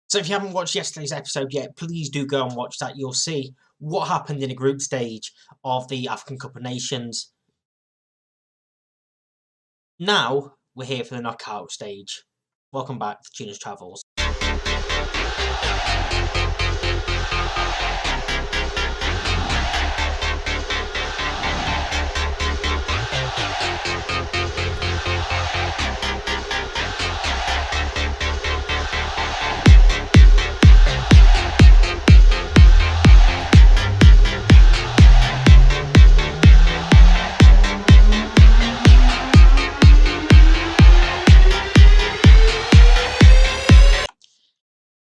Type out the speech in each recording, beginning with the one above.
So if you haven't watched yesterday's episode yet, please do go and watch that. You'll see what happened in the group stage of the African Cup of Nations. Now we're here for the knockout stage. Welcome back to Gina's Travels.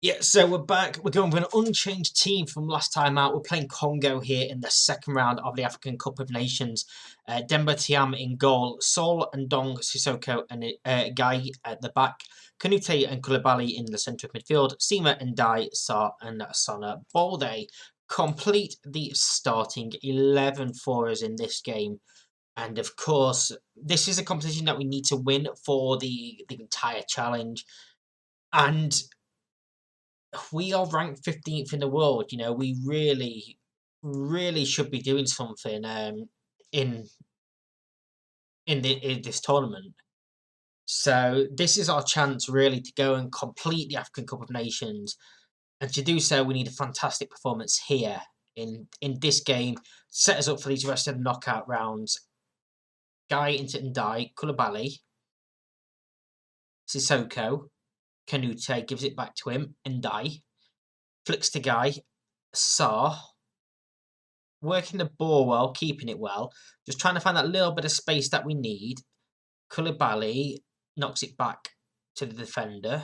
Yeah, so we're back. We're going with an unchanged team from last time out. We're playing Congo here in the second round of the African Cup of Nations. Demba Thiam in goal, Sol and Dong Sissoko and Guy at the back. Kanute and Koulibaly in the centre of midfield. Sima and Dai, Sa and Sona Balde complete the starting 11 for us in this game. And of course, this is a competition that we need to win for the entire challenge. And we are ranked 15th in the world. You know, we really should be doing something in this tournament. So this is our chance really to go and complete the African Cup of Nations, and to do so we need a fantastic performance here in this game, set us up for these rest of the knockout rounds. Guy into Ndai, Koulibaly, Sissoko, Kanute gives it back to him, Ndai flicks to Guy, Sarr working the ball well, keeping it well, just trying to find that little bit of space that we need. Koulibaly knocks it back to the defender.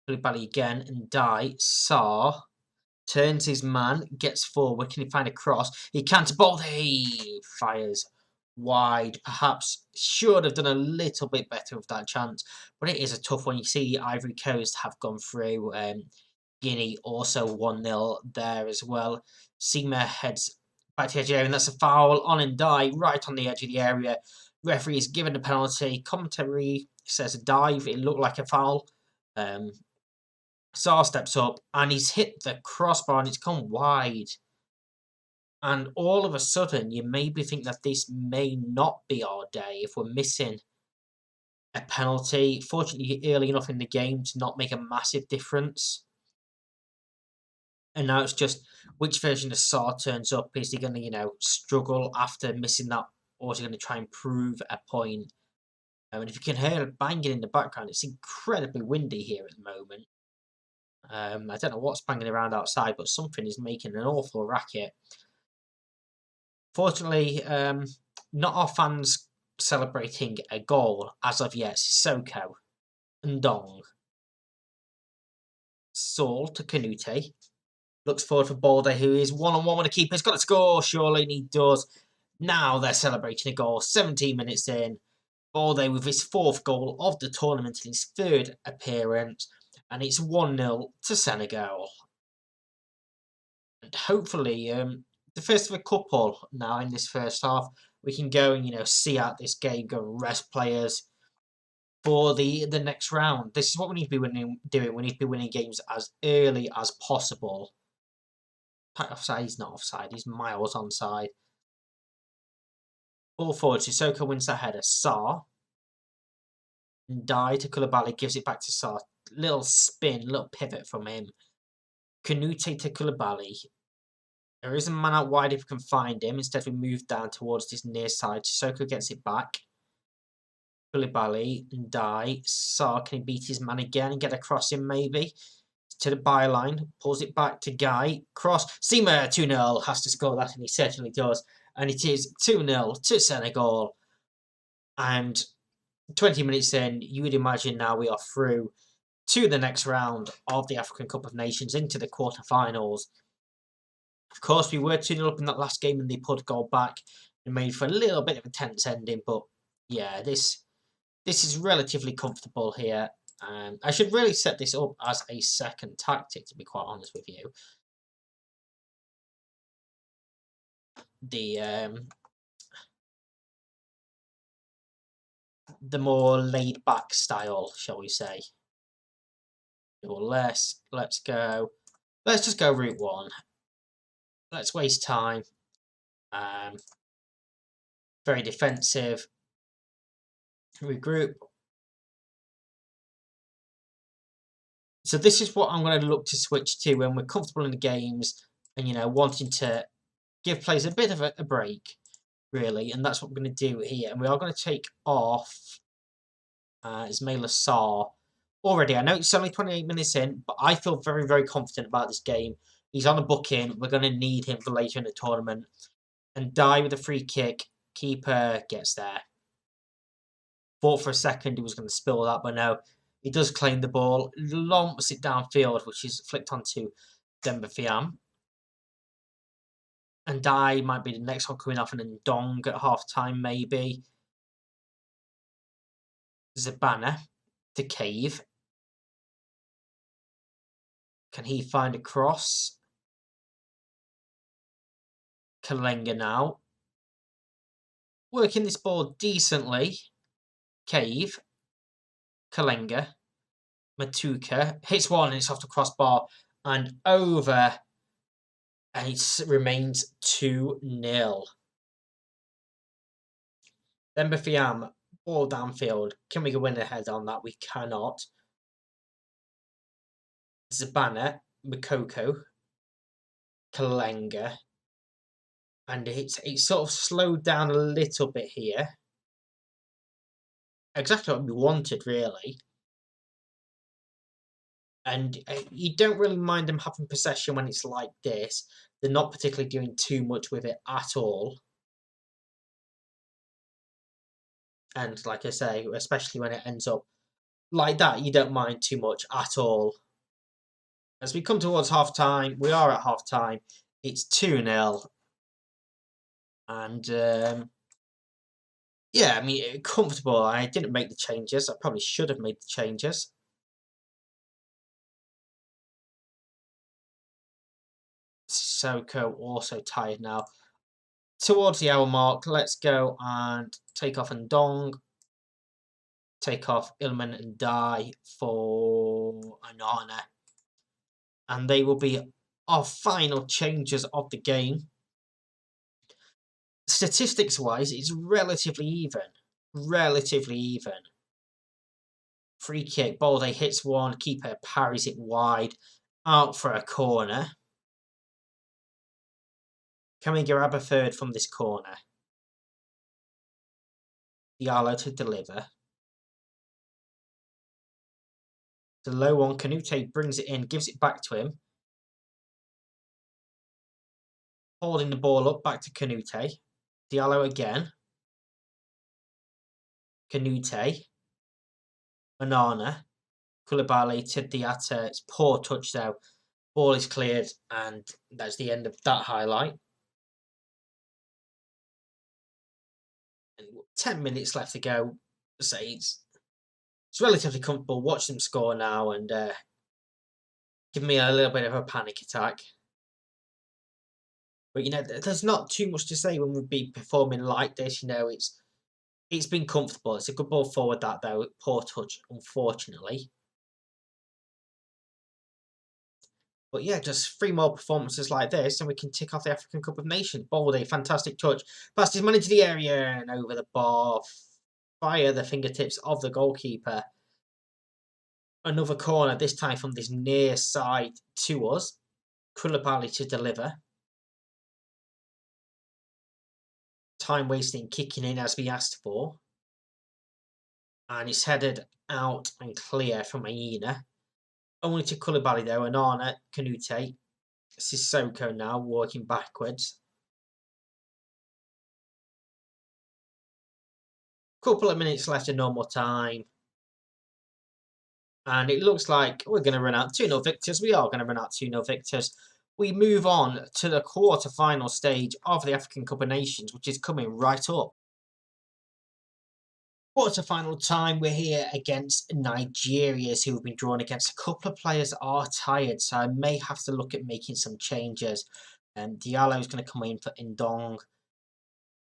Koulibaly again and Dai. Sarr turns his man, gets forward. Can he find a cross? He can't. Balde fires wide. Perhaps should have done a little bit better with that chance, but it is a tough one. You see Ivory Coast have gone through. Guinea also 1-0 there as well. Sima heads back to the edge of the area, and that's a foul on Ndai, right on the edge of the area. Referee is given a penalty. Commentary says a dive. It looked like a foul. Sarr steps up, and he's hit the crossbar, and it's gone wide. And all of a sudden, you maybe think that this may not be our day if we're missing a penalty. Fortunately, early enough in the game to not make a massive difference. And now it's just which version of Sarr turns up. Is he going to, struggle after missing that, or is he going to try and prove a point? And if you can hear it banging in the background, it's incredibly windy here at the moment. I don't know what's banging around outside, but something is making an awful racket. Fortunately, not our fans celebrating a goal as of yet. Sissoko, Ndong, Saul to Kanute. Looks forward for Balde, who is one-on-one with the keeper. He's got to score, surely, and he does. Now they're celebrating a goal, 17 minutes in. Balde with his 4th goal of the tournament in his 3rd appearance. And it's 1-0 to Senegal. And hopefully, the first of a couple now in this first half, we can go and, see out this game, go and rest players for the next round. This is what we need to be doing. We need to be winning games as early as possible. Offside, he's not offside, he's miles onside. Ball forward, Sissoko wins the header. Sarr. Ndai to Koulibaly, gives it back to Sarr. Little spin, little pivot from him. Kanute to Koulibaly. There is a man out wide if we can find him. Instead, we move down towards this near side. Sissoko gets it back. Koulibaly, Ndai. Sarr, can he beat his man again and get across him maybe? To the byline, pulls it back to Guy, cross, Sima 2-0, has to score that, and he certainly does, and it is 2-0 to Senegal. And 20 minutes in, you would imagine now we are through to the next round of the African Cup of Nations, into the quarterfinals. Of course, we were 2-0 up in that last game, and they put a goal back and made for a little bit of a tense ending, but yeah, this is relatively comfortable here. I should really set this up as a second tactic, to be quite honest with you. The more laid-back style, shall we say. Or less. Let's go. Let's just go route 1. Let's waste time. Very defensive. Regroup. So this is what I'm going to look to switch to when we're comfortable in the games and, you know, wanting to give players a bit of a break, really. And that's what we're going to do here. And we are going to take off Ismail Assar already. I know it's only 28 minutes in, but I feel very, very confident about this game. He's on a booking. We're going to need him for later in the tournament. And die with a free kick. Keeper gets there. Thought for a second he was going to spill that, but no. He does claim the ball, lumps it downfield, which is flicked onto Demba Fiam. And Dai might be the next one coming off, and then Dong at half-time, maybe. Zabana to Cave. Can he find a cross? Kalenga now. Working this ball decently. Cave. Kalenga. Matuka. Hits one and it's off the crossbar and over. And it remains 2-0. Then Bafiam, ball downfield. Can we go in ahead on that? We cannot. Zabana, Komoco, Kalenga. And it's sort of slowed down a little bit here. Exactly what we wanted, really. And you don't really mind them having possession when it's like this. They're not particularly doing too much with it at all. And like I say, especially when it ends up like that, you don't mind too much at all. As we come towards half-time, we are at half-time. It's 2-0. And, yeah, I mean, comfortable. I didn't make the changes. I probably should have made the changes. Sissoko also tired now. Towards the hour mark, let's go and take off Ndong. Take off Ilman and Dai for Anana. And they will be our final changes of the game. Statistics-wise, it's relatively even. Relatively even. Free kick, Balde hits one, keeper parries it wide, out for a corner. Can we grab a third from this corner? Piala to deliver. The low one, Canute brings it in, gives it back to him. Holding the ball up, back to Canute. Diallo again. Canute. Banana. Koulibaly to Diatta. It's poor touch though. Ball is cleared, and that's the end of that highlight. And 10 minutes left to go. So it's relatively comfortable. Watch them score now and give me a little bit of a panic attack. But, you know, there's not too much to say when we've been performing like this. You know, it's been comfortable. It's a good ball forward, that, though. Poor touch, unfortunately. But, yeah, just 3 more performances like this, and we can tick off the African Cup of Nations. Balde, fantastic touch. Passed his man into the area and over the bar. Via the fingertips of the goalkeeper. Another corner, this time from this near side to us. Koulibaly to deliver. Time wasting, kicking in as we asked for. And it's headed out and clear from Aina. Only to Koulibaly though, Anana, Canute. Sissoko now walking backwards. Couple of minutes left in normal time. And it looks like we're going to run out 2-0 victors. We are going to run out 2-0 victors. We move on to the quarter-final stage of the African Cup of Nations, which is coming right up. Quarter-final time, we're here against Nigeria's, who have been drawn against. A couple of players are tired, so I may have to look at making some changes. Diallo is going to come in for Ndong.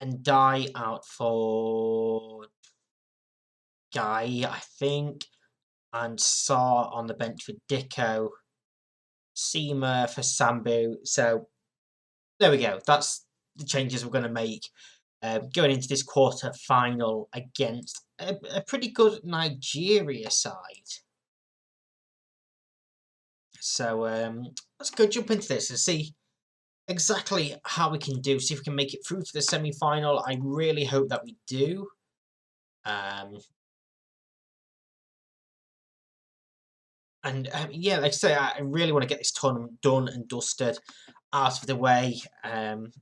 And Dai out for Guy, I think. and Saar on the bench for Dicko, Seema for Sambu. So there we go. That's the changes we're going to make going into this quarter final against a pretty good Nigeria side. So let's go jump into this and see exactly how we can do. See if we can make it through to the semi-final. I really hope that we do. Yeah, like I say, I really want to get this tournament done and dusted, out of the way, and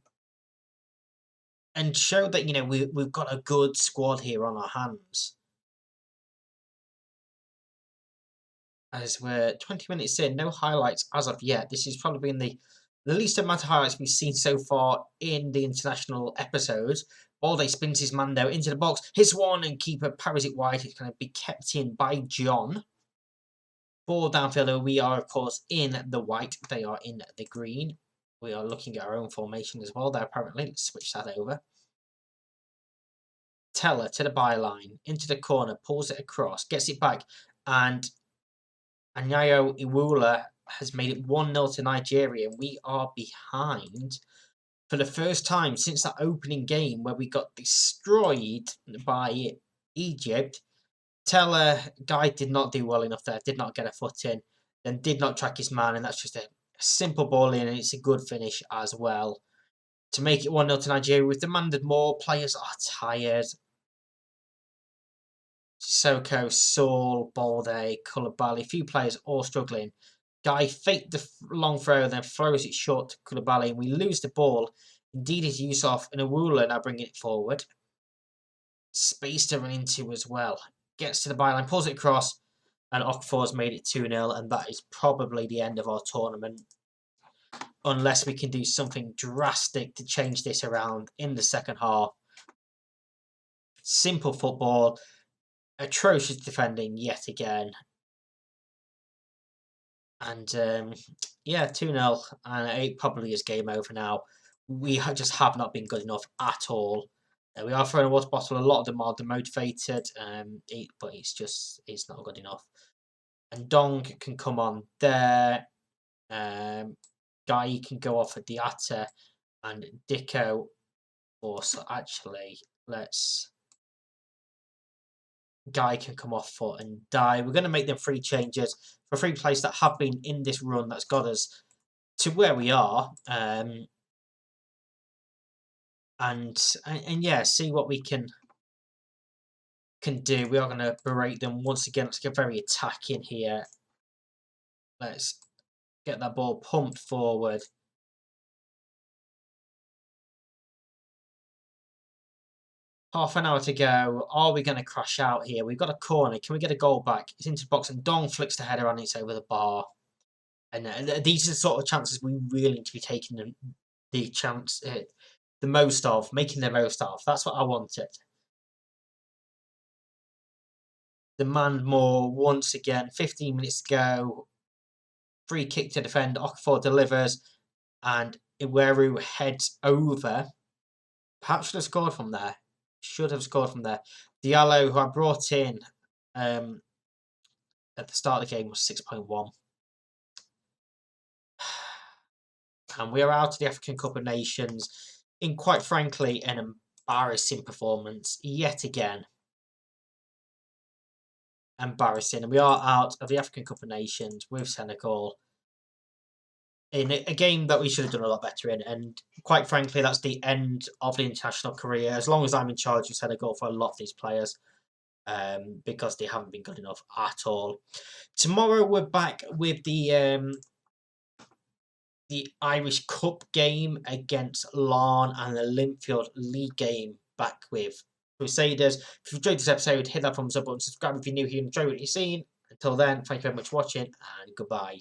show that, you know, we've got a good squad here on our hands. As we're 20 minutes in, no highlights as of yet. This has probably been the least amount of highlights we've seen so far in the international episodes. Balde spins his man though into the box, hits one, and keeper parries it wide. It's going to be kept in by John. Ball downfield, we are of course in the white, they are in the green. We are looking at our own formation as well there apparently. Let's switch that over. Teller to the byline, into the corner, pulls it across, gets it back, and Anyayo Iwula has made it 1-0 to Nigeria. We are behind for the first time since that opening game where we got destroyed by Egypt. Teller, Guy did not do well enough there, did not get a foot in, then did not track his man, and that's just a simple ball in, and it's a good finish as well. To make it 1-0 to Nigeria, we've demanded more, players are tired. Soko, Saul, Balde, Koulibaly, a few players all struggling. Guy faked the long throw, then throws it short to Koulibaly, and we lose the ball. Indeed, it's Yusuf and Awula now bringing it forward. Space to run into as well. Gets to the byline, pulls it across, and Okafor's made it 2-0, and that is probably the end of our tournament. Unless we can do something drastic to change this around in the second half. Simple football. Atrocious defending yet again. And yeah, 2-0, and it probably is game over now. We just have not been good enough at all. We are throwing a water bottle. A lot of them are demotivated, but it's not good enough. And Dong can come on there. Guy can go off at Diatta, and Dicko. Also, actually, let's. Guy can come off foot and die. We're going to make them 3 changes for 3 players that have been in this run that's got us to where we are. And yeah, see what we can do. We are going to berate them once again. Let's get very attacking here. Let's get that ball pumped forward. Half an hour to go. Are we going to crash out here? We've got a corner. Can we get a goal back? It's into the box, and Dong flicks the header and it's over the bar. And these are the sort of chances we really need to be taking the most of, making the most of. That's what I wanted. Demand more once again. 15 minutes to go. Free kick to defend. Okafor delivers, and Iweru heads over. Perhaps should have scored from there. Should have scored from there. Diallo, who I brought in at the start of the game, was 6.1. And we are out of the African Cup of Nations in, quite frankly, an embarrassing performance yet again. Embarrassing. And we are out of the African Cup of Nations with Senegal in a game that we should have done a lot better in. And quite frankly, that's the end of the international career, as long as I'm in charge of Senegal, for a lot of these players, because they haven't been good enough at all. Tomorrow we're back with the Irish Cup game against Larne, and the Linfield League game back with Crusaders. If you've enjoyed this episode, hit that thumbs up button, subscribe if you're new here and enjoy what you've seen. Until then, thank you very much for watching, and goodbye.